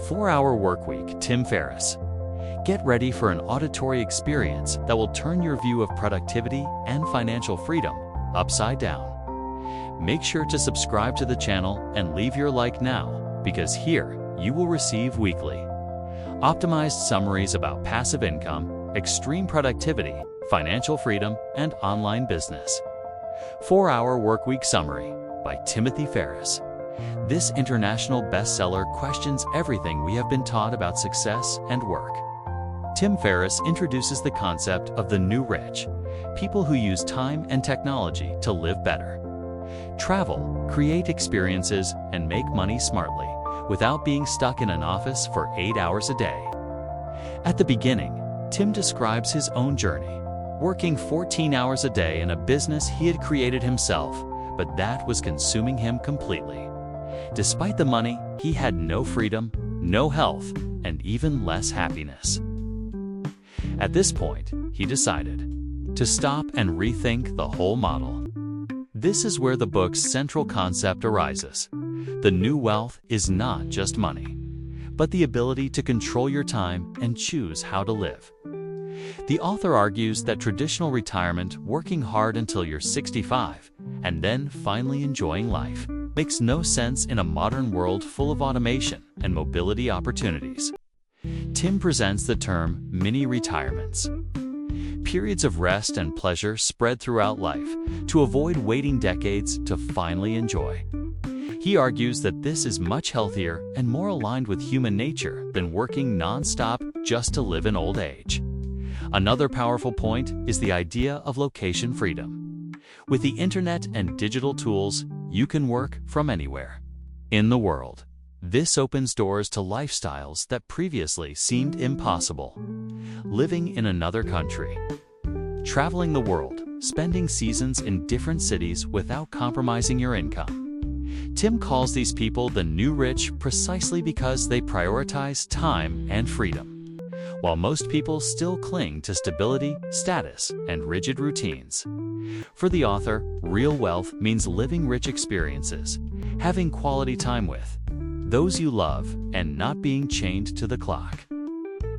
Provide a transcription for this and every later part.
4-Hour Workweek, Tim Ferriss. Get ready for an auditory experience that will turn your view of productivity and financial freedom upside down. Make sure to subscribe to the channel and leave your like now, because here you will receive weekly optimized summaries about passive income, extreme productivity, financial freedom, and online business. 4-Hour Workweek Summary by Tim Ferriss. This international bestseller questions everything we have been taught about success and work. Tim Ferriss introduces the concept of the new rich, people who use time and technology to live better. Travel, create experiences, and make money smartly without being stuck in an office for 8 hours a day. At the beginning, Tim describes his own journey, working 14 hours a day in a business he had created himself, but that was consuming him completely. Despite the money, he had no freedom, no health, and even less happiness. At this point, he decided to stop and rethink the whole model. This is where the book's central concept arises. The new wealth is not just money, but the ability to control your time and choose how to live. The author argues that traditional retirement, working hard until you're 65, and then finally enjoying life, makes no sense in a modern world full of automation and mobility opportunities. Tim presents the term mini-retirements, periods of rest and pleasure spread throughout life to avoid waiting decades to finally enjoy. He argues that this is much healthier and more aligned with human nature than working non-stop just to live in old age. Another powerful point is the idea of location freedom. With the internet and digital tools, you can work from anywhere in the world. This opens doors to lifestyles that previously seemed impossible. Living in another country, traveling the world, spending seasons in different cities without compromising your income. Tim calls these people the new rich precisely because they prioritize time and freedom, while most people still cling to stability, status, and rigid routines. For the author, real wealth means living rich experiences, having quality time with those you love, and not being chained to the clock.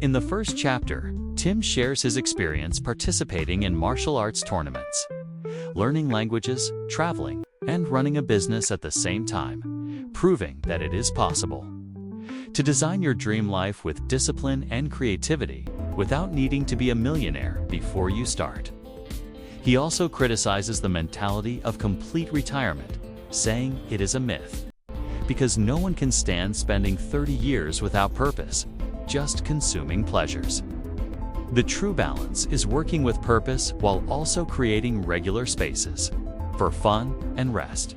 In the first chapter, Tim shares his experience participating in martial arts tournaments, learning languages, traveling, and running a business at the same time, proving that it is possible to design your dream life with discipline and creativity without needing to be a millionaire before you start. He also criticizes the mentality of complete retirement, saying it is a myth, because no one can stand spending 30 years without purpose, just consuming pleasures. The true balance is working with purpose while also creating regular spaces for fun and rest.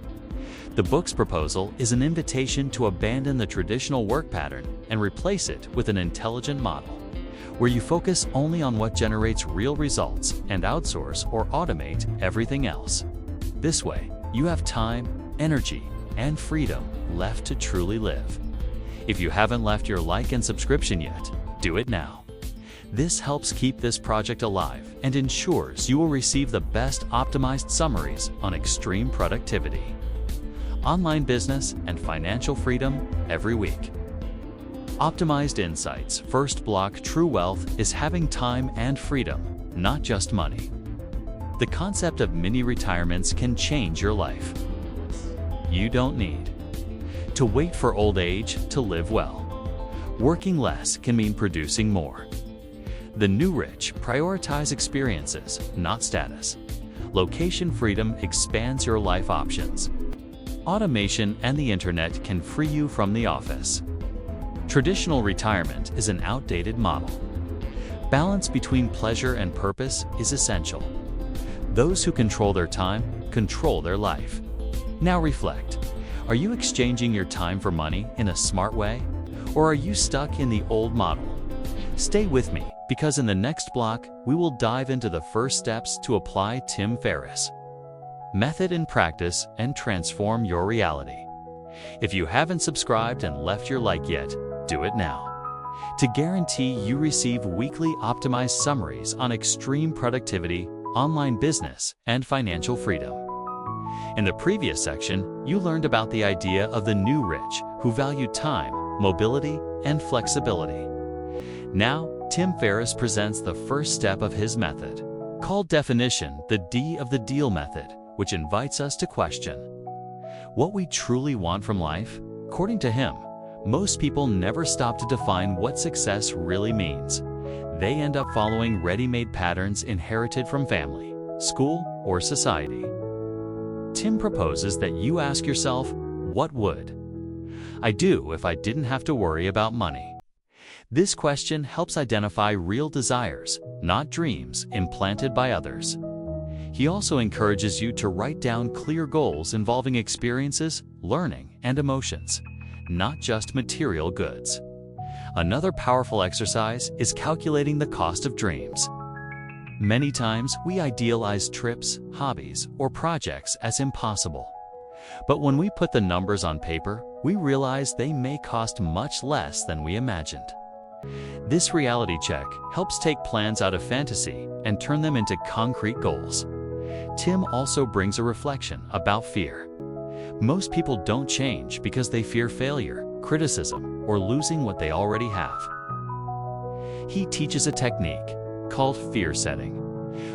The book's proposal is an invitation to abandon the traditional work pattern and replace it with an intelligent model, where you focus only on what generates real results and outsource or automate everything else. This way, you have time, energy, and freedom left to truly live. If you haven't left your like and subscription yet, do it now. This helps keep this project alive and ensures you will receive the best optimized summaries on extreme productivity, online business, and financial freedom every week. Optimized Insights. First block: True wealth is having time and freedom, not just money. The concept of mini-retirements can change your life. You don't need to wait for old age to live well. Working less can mean producing more. The new rich prioritize experiences, not status. Location freedom expands your life options. Automation and the internet can free you from the office. Traditional retirement is an outdated model. Balance between pleasure and purpose is essential. Those who control their time control their life. Now reflect. Are you exchanging your time for money in a smart way? Or are you stuck in the old model? Stay with me, because in the next block, we will dive into the first steps to apply Tim Ferriss' method in practice and transform your reality. If you haven't subscribed and left your like yet, do it now, to guarantee you receive weekly optimized summaries on extreme productivity, online business, and financial freedom. In the previous section, you learned about the idea of the new rich who value time, mobility, and flexibility. Now, Tim Ferriss presents the first step of his method, called definition, the D of the deal method, which invites us to question what we truly want from life. According to him, most people never stop to define what success really means. They end up following ready-made patterns inherited from family, school, or society. Tim proposes that you ask yourself, what would I do if I didn't have to worry about money? This question helps identify real desires, not dreams implanted by others. He also encourages you to write down clear goals involving experiences, learning, and emotions, not just material goods. Another powerful exercise is calculating the cost of dreams. Many times, we idealize trips, hobbies, or projects as impossible. But when we put the numbers on paper, we realize they may cost much less than we imagined. This reality check helps take plans out of fantasy and turn them into concrete goals. Tim also brings a reflection about fear. Most people don't change because they fear failure, criticism, or losing what they already have. He teaches a technique called fear setting,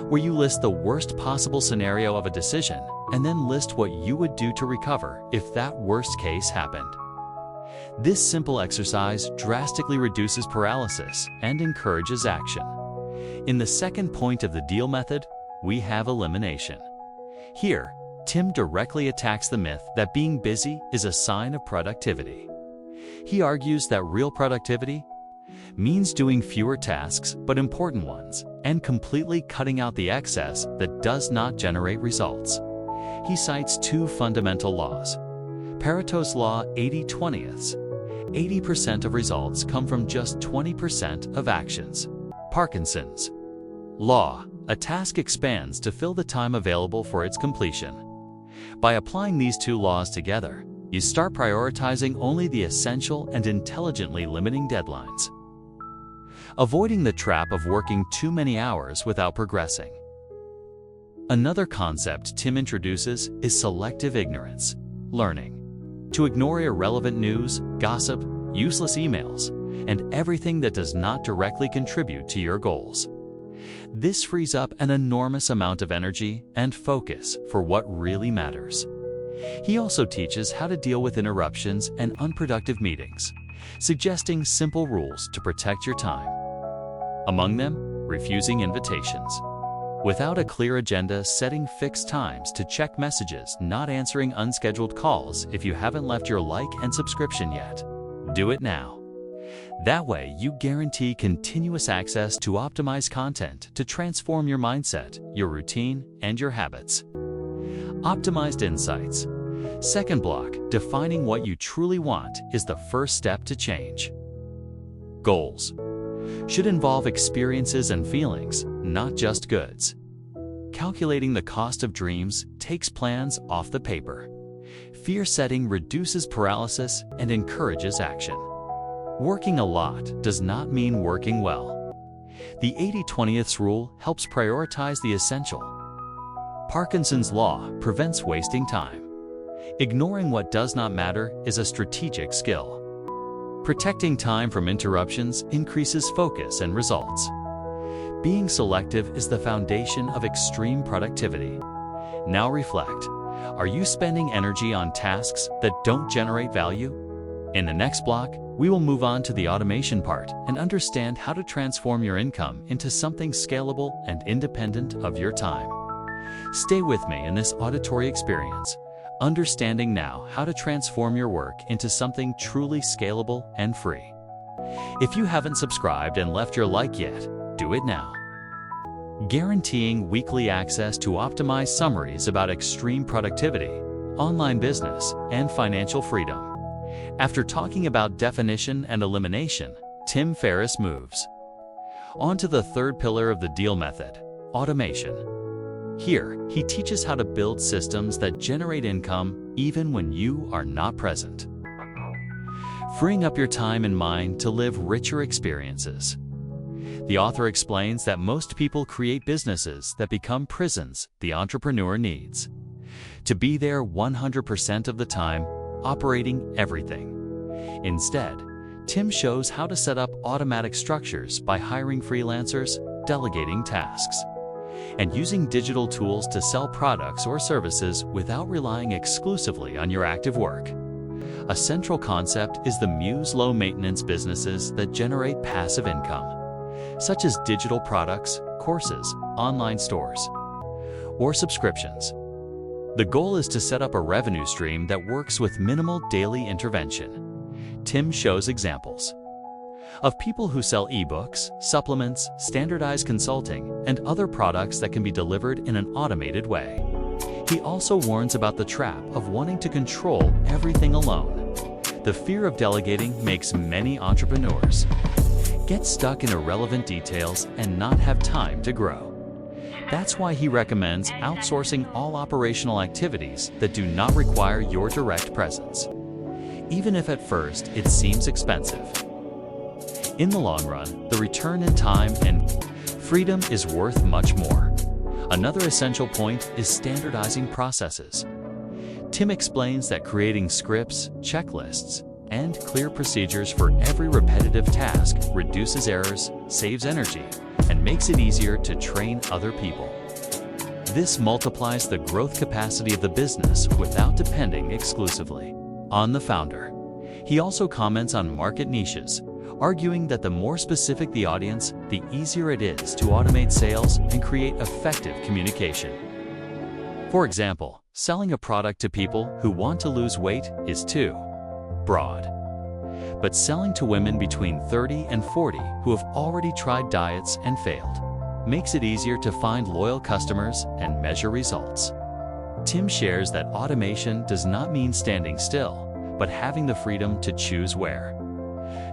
where you list the worst possible scenario of a decision and then list what you would do to recover if that worst case happened. This simple exercise drastically reduces paralysis and encourages action. In the second point of the deal method, we have elimination. Here, Tim directly attacks the myth that being busy is a sign of productivity. He argues that real productivity means doing fewer tasks but important ones, and completely cutting out the excess that does not generate results. He cites two fundamental laws. Pareto's law 80/20. 80% of results come from just 20% of actions. Parkinson's law. A task expands to fill the time available for its completion. By applying these two laws together, you start prioritizing only the essential and intelligently limiting deadlines, avoiding the trap of working too many hours without progressing. Another concept Tim introduces is selective ignorance, learning to ignore irrelevant news, gossip, useless emails, and everything that does not directly contribute to your goals. This frees up an enormous amount of energy and focus for what really matters. He also teaches how to deal with interruptions and unproductive meetings, suggesting simple rules to protect your time. Among them, refusing invitations without a clear agenda, setting fixed times to check messages, not answering unscheduled calls if you haven't left your like and subscription yet. Do it now. That way, you guarantee continuous access to optimized content to transform your mindset, your routine, and your habits. Optimized insights. Second block, defining what you truly want is the first step to change. Goals should involve experiences and feelings, not just goods. Calculating the cost of dreams takes plans off the paper. Fear setting reduces paralysis and encourages action. Working a lot does not mean working well. The 80/20 rule helps prioritize the essential. Parkinson's law prevents wasting time. Ignoring what does not matter is a strategic skill. Protecting time from interruptions increases focus and results. Being selective is the foundation of extreme productivity. Now reflect. Are you spending energy on tasks that don't generate value? In the next block, we will move on to the automation part and understand how to transform your income into something scalable and independent of your time. Stay with me in this auditory experience, understanding now how to transform your work into something truly scalable and free. If you haven't subscribed and left your like yet, do it now. Guaranteeing weekly access to optimized summaries about extreme productivity, online business, and financial freedom. After talking about definition and elimination, Tim Ferriss moves on to the third pillar of the deal method, automation. Here, he teaches how to build systems that generate income even when you are not present, freeing up your time and mind to live richer experiences. The author explains that most people create businesses that become prisons the entrepreneur needs to be there 100% of the time, operating everything. Instead, Tim shows how to set up automatic structures by hiring freelancers, delegating tasks, and using digital tools to sell products or services without relying exclusively on your active work. A central concept is the Muse low-maintenance businesses that generate passive income, such as digital products, courses, online stores, or subscriptions. The goal is to set up a revenue stream that works with minimal daily intervention. Tim shows examples of people who sell ebooks, supplements, standardized consulting, and other products that can be delivered in an automated way. He also warns about the trap of wanting to control everything alone. The fear of delegating makes many entrepreneurs get stuck in irrelevant details and not have time to grow. That's why he recommends outsourcing all operational activities that do not require your direct presence, even if at first it seems expensive. In the long run, the return in time and freedom is worth much more. Another essential point is standardizing processes. Tim explains that creating scripts, checklists, and clear procedures for every repetitive task reduces errors, saves energy, and makes it easier to train other people. This multiplies the growth capacity of the business without depending exclusively on the founder. He also comments on market niches, arguing that the more specific the audience, the easier it is to automate sales and create effective communication. For example, selling a product to people who want to lose weight is too broad. But selling to women between 30 and 40 who have already tried diets and failed makes it easier to find loyal customers and measure results. Tim shares that automation does not mean standing still, but having the freedom to choose where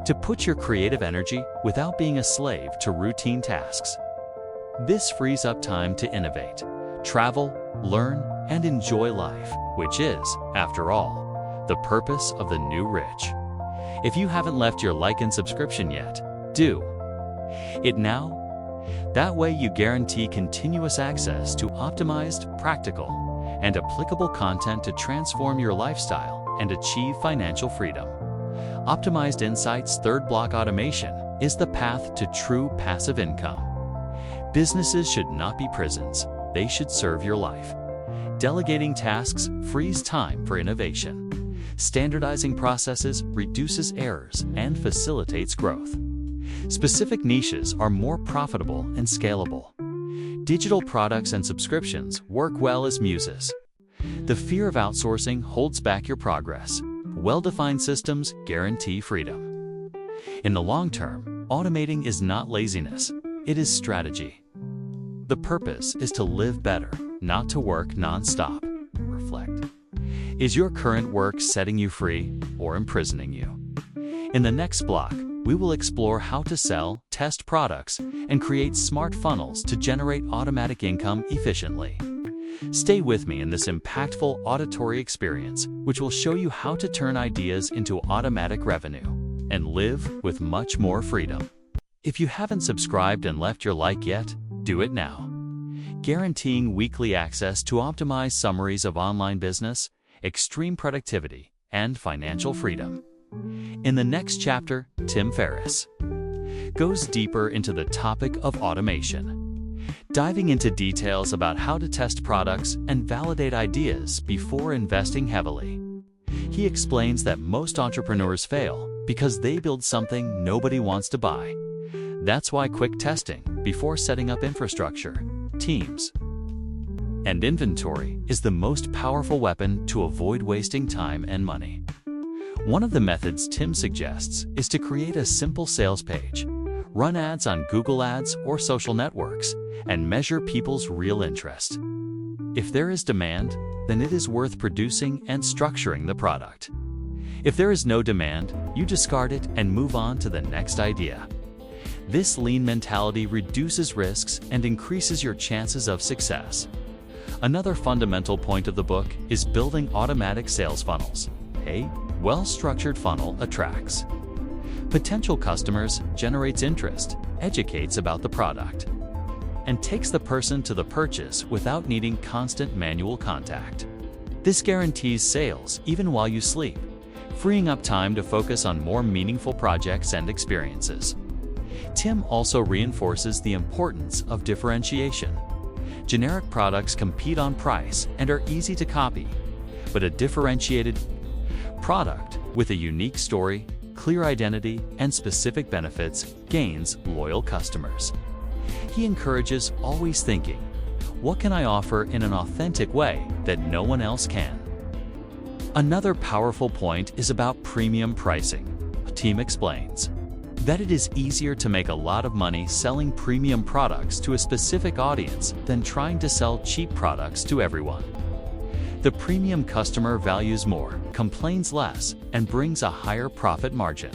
to put your creative energy without being a slave to routine tasks. This frees up time to innovate, travel, learn, and enjoy life, which is, after all, the purpose of the new rich. If you haven't left your like and subscription yet, do it now. That way you guarantee continuous access to optimized, practical, and applicable content to transform your lifestyle and achieve financial freedom. Optimized Insights Third Block Automation is the path to true passive income. Businesses should not be prisons. They should serve your life. Delegating tasks frees time for innovation. Standardizing processes reduces errors and facilitates growth. Specific niches are more profitable and scalable. Digital products and subscriptions work well as muses. The fear of outsourcing holds back your progress. Well-defined systems guarantee freedom. In the long term, automating is not laziness, it is strategy. The purpose is to live better, not to work non-stop. Reflect. Is your current work setting you free or imprisoning you? In the next block, we will explore how to sell, test products, and create smart funnels to generate automatic income efficiently. Stay with me in this impactful auditory experience, which will show you how to turn ideas into automatic revenue and live with much more freedom. If you haven't subscribed and left your like yet, do it now. Guaranteeing weekly access to optimized summaries of online business, extreme productivity, and financial freedom. In the next chapter, Tim Ferriss goes deeper into the topic of automation, diving into details about how to test products and validate ideas before investing heavily. He explains that most entrepreneurs fail because they build something nobody wants to buy. That's why quick testing before setting up infrastructure, teams, and inventory is the most powerful weapon to avoid wasting time and money. One of the methods Tim suggests is to create a simple sales page, run ads on Google Ads or social networks, and measure people's real interest. If there is demand, then it is worth producing and structuring the product. If there is no demand, you discard it and move on to the next idea. This lean mentality reduces risks and increases your chances of success. Another fundamental point of the book is building automatic sales funnels. A well-structured funnel attracts potential customers, generates interest, educates about the product, and takes the person to the purchase without needing constant manual contact. This guarantees sales even while you sleep, freeing up time to focus on more meaningful projects and experiences. Tim also reinforces the importance of differentiation. Generic products compete on price and are easy to copy, but a differentiated product with a unique story, clear identity, and specific benefits gains loyal customers. He encourages always thinking, what can I offer in an authentic way that no one else can? Another powerful point is about premium pricing. Tim explains that it is easier to make a lot of money selling premium products to a specific audience than trying to sell cheap products to everyone. The premium customer values more, complains less, and brings a higher profit margin.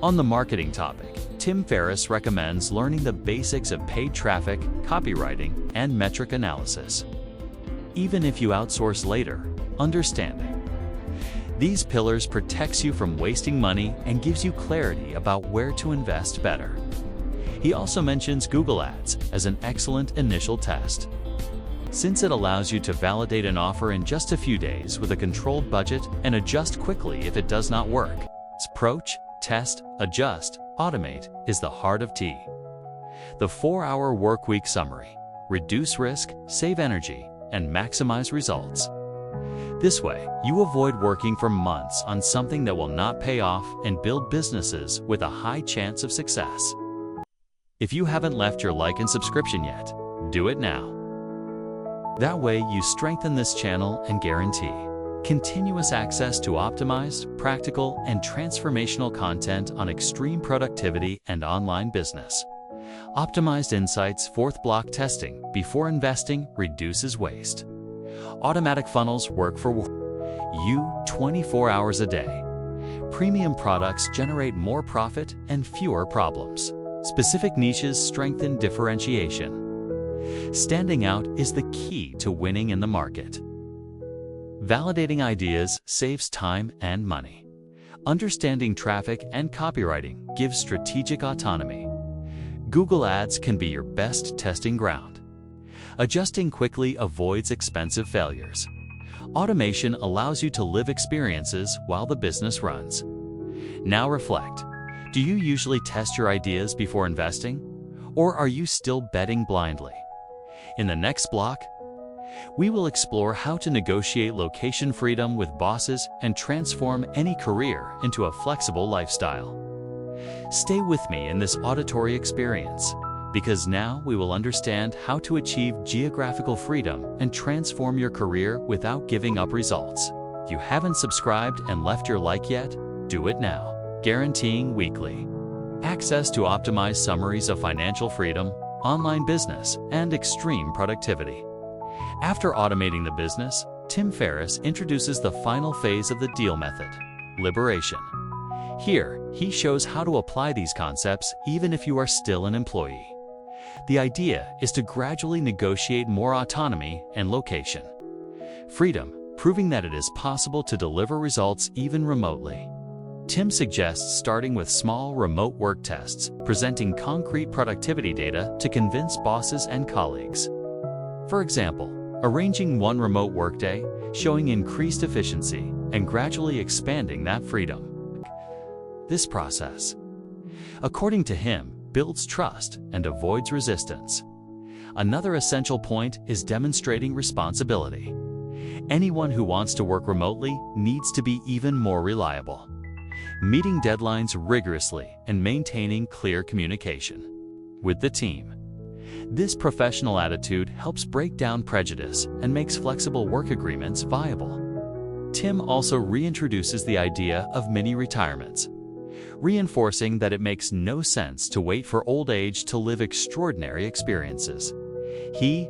On the marketing topic, Tim Ferriss recommends learning the basics of paid traffic, copywriting, and metric analysis. Even if you outsource later, understanding these pillars protects you from wasting money and gives you clarity about where to invest better. He also mentions Google Ads as an excellent initial test, since it allows you to validate an offer in just a few days with a controlled budget and adjust quickly if it does not work. Approach, test, adjust, automate is the heart of T. The 4-hour workweek summary: reduce risk, save energy, and maximize results. This way, you avoid working for months on something that will not pay off and build businesses with a high chance of success. If you haven't left your like and subscription yet, do it now. That way, you strengthen this channel and guarantee continuous access to optimized, practical, and transformational content on extreme productivity and online business. Optimized Insights 4th block testing before investing reduces waste. Automatic funnels work for you 24 hours a day. Premium products generate more profit and fewer problems. Specific niches strengthen differentiation. Standing out is the key to winning in the market. Validating ideas saves time and money. Understanding traffic and copywriting gives strategic autonomy. Google Ads can be your best testing ground. Adjusting quickly avoids expensive failures. Automation allows you to live experiences while the business runs. Now reflect. Do you usually test your ideas before investing? Or are you still betting blindly? In the next block, we will explore how to negotiate location freedom with bosses and transform any career into a flexible lifestyle. Stay with me in this auditory experience, because now we will understand how to achieve geographical freedom and transform your career without giving up results. If you haven't subscribed and left your like yet, do it now. Guaranteeing weekly access to optimized summaries of financial freedom, online business, and extreme productivity. After automating the business, Tim Ferriss introduces the final phase of the deal method: liberation. Here, he shows how to apply these concepts even if you are still an employee. The idea is to gradually negotiate more autonomy and location. Freedom, proving that it is possible to deliver results even remotely. Tim suggests starting with small remote work tests, presenting concrete productivity data to convince bosses and colleagues. For example, arranging one remote workday, showing increased efficiency, and gradually expanding that freedom. This process, according to him, builds trust and avoids resistance. Another essential point is demonstrating responsibility. Anyone who wants to work remotely needs to be even more reliable, meeting deadlines rigorously and maintaining clear communication with the team. This professional attitude helps break down prejudice and makes flexible work agreements viable. Tim also reintroduces the idea of mini retirements, reinforcing that it makes no sense to wait for old age to live extraordinary experiences. He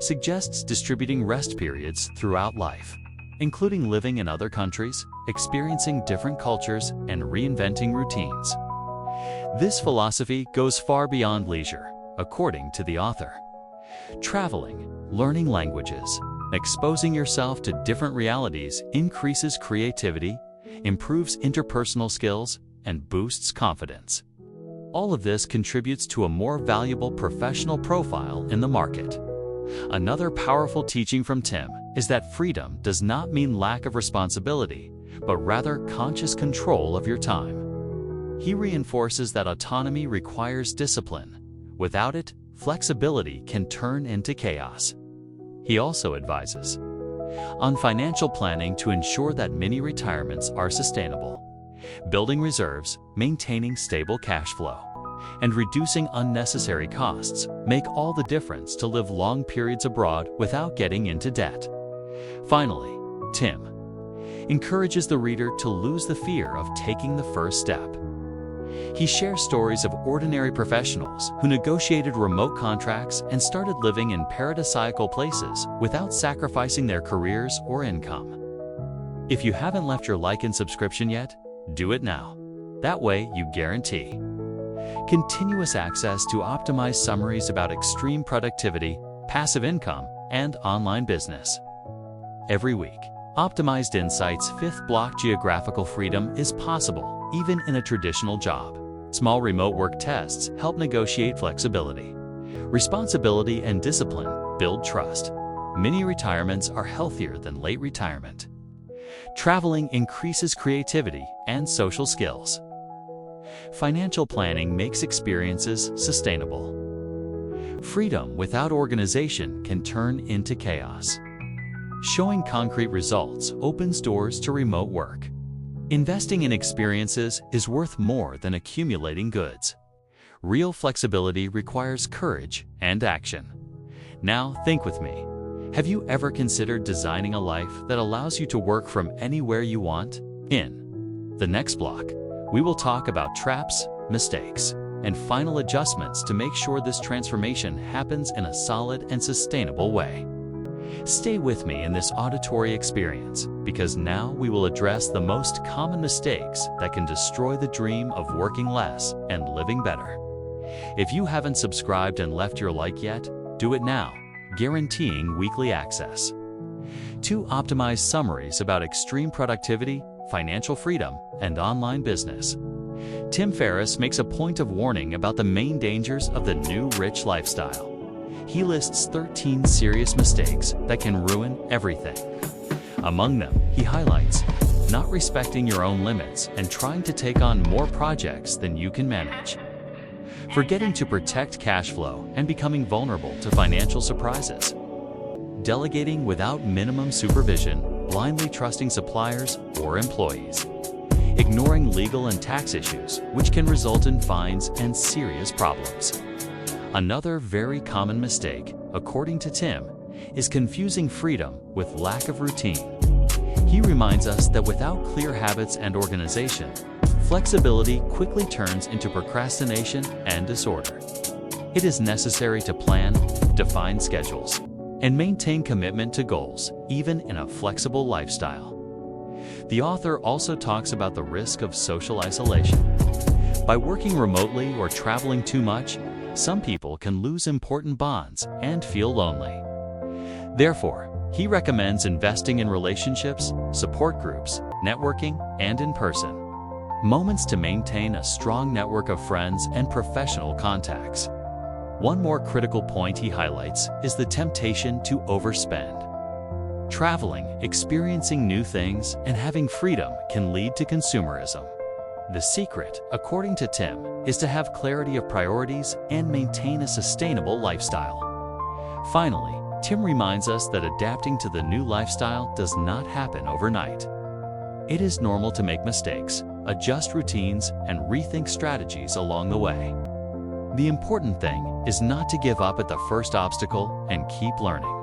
suggests distributing rest periods throughout life, including living in other countries, experiencing different cultures, and reinventing routines. This philosophy goes far beyond leisure, according to the author. Traveling, learning languages, exposing yourself to different realities increases creativity, improves interpersonal skills, and boosts confidence. All of this contributes to a more valuable professional profile in the market. Another powerful teaching from Tim is that freedom does not mean lack of responsibility, but rather conscious control of your time. He reinforces that autonomy requires discipline. Without it, flexibility can turn into chaos. He also advises on financial planning to ensure that mini retirements are sustainable, building reserves, maintaining stable cash flow, and reducing unnecessary costs make all the difference to live long periods abroad without getting into debt. Finally, Tim encourages the reader to lose the fear of taking the first step. He shares stories of ordinary professionals who negotiated remote contracts and started living in paradisiacal places without sacrificing their careers or income. If you haven't left your like and subscription yet, do it now. That way you guarantee continuous access to optimized summaries about extreme productivity, passive income, and online business. Every week, Optimized Insights' fifth block: geographical freedom is possible, even in a traditional job. Small remote work tests help negotiate flexibility. Responsibility and discipline build trust. Mini retirements are healthier than late retirement. Traveling increases creativity and social skills. Financial planning makes experiences sustainable. Freedom without organization can turn into chaos. Showing concrete results opens doors to remote work. Investing in experiences is worth more than accumulating goods. Real flexibility requires courage and action. Now think with me. Have you ever considered designing a life that allows you to work from anywhere you want? In the next block, we will talk about traps, mistakes, and final adjustments to make sure this transformation happens in a solid and sustainable way. Stay with me in this auditory experience, because now we will address the most common mistakes that can destroy the dream of working less and living better. If you haven't subscribed and left your like yet, do it now, guaranteeing weekly access. 2 optimized summaries about extreme productivity, financial freedom, and online business. Tim Ferriss makes a point of warning about the main dangers of the new rich lifestyle. He lists 13 serious mistakes that can ruin everything. Among them, he highlights not respecting your own limits and trying to take on more projects than you can manage, forgetting to protect cash flow and becoming vulnerable to financial surprises, delegating without minimum supervision, blindly trusting suppliers or employees, ignoring legal and tax issues, which can result in fines and serious problems. Another very common mistake, according to Tim, is confusing freedom with lack of routine. He reminds us that without clear habits and organization, flexibility quickly turns into procrastination and disorder. It is necessary to plan, define schedules, and maintain commitment to goals, even in a flexible lifestyle. The author also talks about the risk of social isolation. By working remotely or traveling too much, some people can lose important bonds and feel lonely. Therefore, he recommends investing in relationships, support groups, networking, and in-person moments to maintain a strong network of friends and professional contacts. One more critical point he highlights is the temptation to overspend. Traveling, experiencing new things, and having freedom can lead to consumerism. The secret, according to Tim, is to have clarity of priorities and maintain a sustainable lifestyle. Finally, Tim reminds us that adapting to the new lifestyle does not happen overnight. It is normal to make mistakes, adjust routines, and rethink strategies along the way. The important thing is not to give up at the first obstacle and keep learning.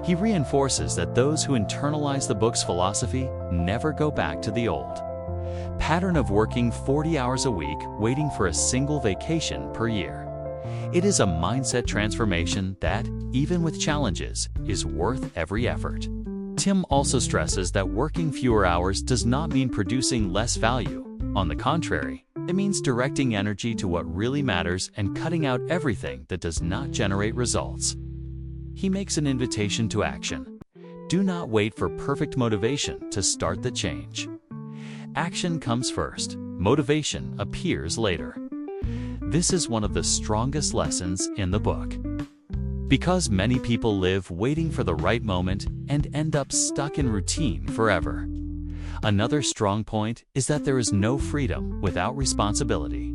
He reinforces that those who internalize the book's philosophy never go back to the old pattern of working 40 hours a week, waiting for a single vacation per year. It is a mindset transformation that, even with challenges, is worth every effort. Tim also stresses that working fewer hours does not mean producing less value. On the contrary, it means directing energy to what really matters and cutting out everything that does not generate results. He makes an invitation to action. Do not wait for perfect motivation to start the change. Action comes first, motivation appears later. This is one of the strongest lessons in the book. Because many people live waiting for the right moment and end up stuck in routine forever. Another strong point is that there is no freedom without responsibility.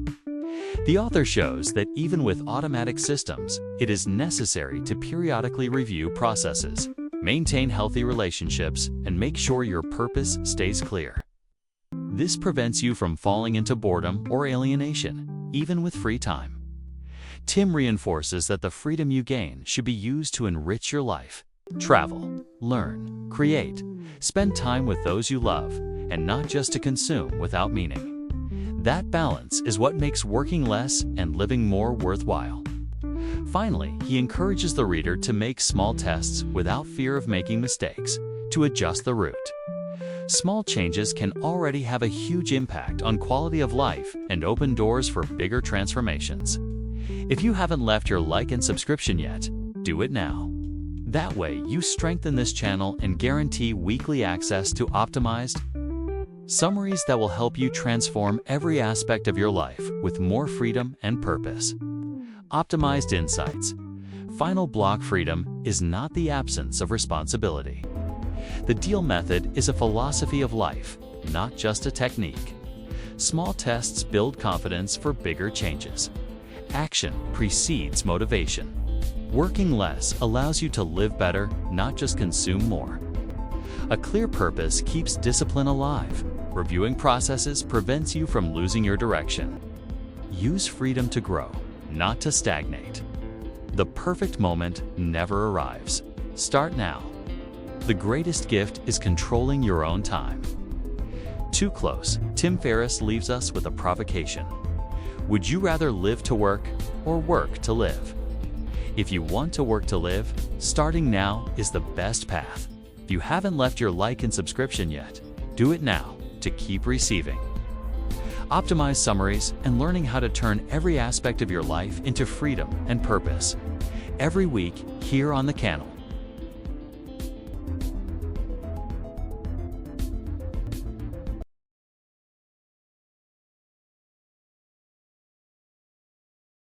The author shows that even with automatic systems, it is necessary to periodically review processes, maintain healthy relationships, and make sure your purpose stays clear. This prevents you from falling into boredom or alienation, even with free time. Tim reinforces that the freedom you gain should be used to enrich your life. Travel, learn, create, spend time with those you love, and not just to consume without meaning. That balance is what makes working less and living more worthwhile. Finally, he encourages the reader to make small tests without fear of making mistakes, to adjust the route. Small changes can already have a huge impact on quality of life and open doors for bigger transformations. If you haven't left your like and subscription yet, do it now. That way, you strengthen this channel and guarantee weekly access to optimized summaries that will help you transform every aspect of your life with more freedom and purpose. Optimized insights. Final block freedom is not the absence of responsibility. The deal method is a philosophy of life, not just a technique. Small tests build confidence for bigger changes. Action precedes motivation. Working less allows you to live better, not just consume more. A clear purpose keeps discipline alive. Reviewing processes prevents you from losing your direction. Use freedom to grow, not to stagnate. The perfect moment never arrives. Start now. The greatest gift is controlling your own time. Too close, Tim Ferriss leaves us with a provocation. Would you rather live to work or work to live? If you want to work to live, starting now is the best path. If you haven't left your like and subscription yet, do it now to keep receiving. Optimize summaries and learning how to turn every aspect of your life into freedom and purpose. Every week here on the channel.